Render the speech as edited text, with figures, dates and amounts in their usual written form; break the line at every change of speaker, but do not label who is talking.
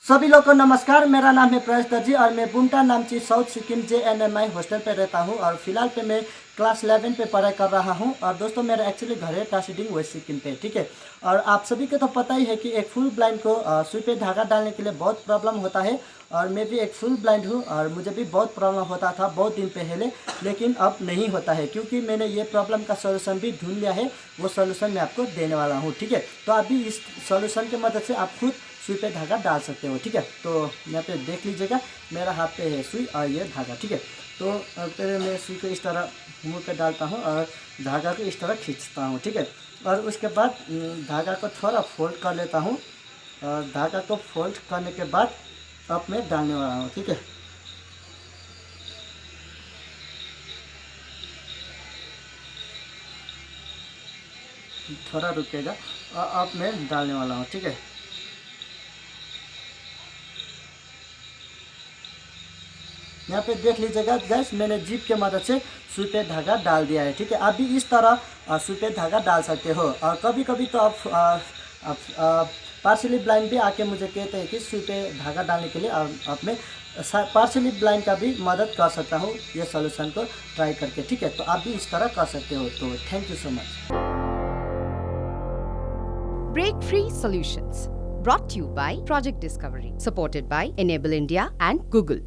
सभी लोग को नमस्कार। मेरा नाम है प्रयास दर्जी और मैं बुमटा नामची साउथ सिक्किम JNMI हॉस्टल पे रहता हूँ और फिलहाल पे मैं क्लास 11 पे पढ़ाई कर रहा हूँ। और दोस्तों मेरा एक्चुअली घर है टासीडिंग वेस्ट सिक्किम पे, ठीक है। और आप सभी को तो पता ही है कि एक फुल ब्लाइंड को सुई पे धागा डालने के लिए बहुत प्रॉब्लम होता है। और मैं भी एक फुल ब्लाइंड हूँ और मुझे भी बहुत प्रॉब्लम होता था बहुत दिन पहले, लेकिन अब नहीं होता है क्योंकि मैंने ये प्रॉब्लम का सोल्यूशन भी ढूंढ लिया है। वो सोल्यूशन मैं आपको देने वाला हूँ, ठीक है। तो अभी इस सोल्यूशन की मदद से आप खुद सुई पे धागा डाल सकते हो, ठीक है। तो यहाँ पे देख लीजिएगा मेरा हाथ पे है सुई और ये धागा, ठीक है। तो पहले मैं सुई को इस तरह मुंह पे डालता हूँ और धागा को इस तरह खींचता हूँ, ठीक है। और उसके बाद धागा को थोड़ा फोल्ड कर लेता हूँ और धागा को फोल्ड करने के बाद अब मैं डालने वाला हूँ, ठीक है। थोड़ा रुकेगा और अब मैं डालने वाला हूँ, ठीक है। यहाँ पे देख लीजिएगा गैस, मैंने जीप के मदद से सुई पे धागा डाल दिया है, ठीक है। आप भी इस तरह सुई पे धागा डाल सकते हो। और कभी कभी तो आप पार्शली ब्लाइंड भी आके मुझे कहते हैं कि सुई पे धागा डालने के लिए आप में पार्शली ब्लाइंड का भी मदद कर सकता हूँ ये सोल्यूशन को ट्राई करके, ठीक है। तो आप भी इस तरह कर सकते हो। तो thank you so much.
Break Free Solutions, brought to you by Project Discovery, supported by Enable India and Google.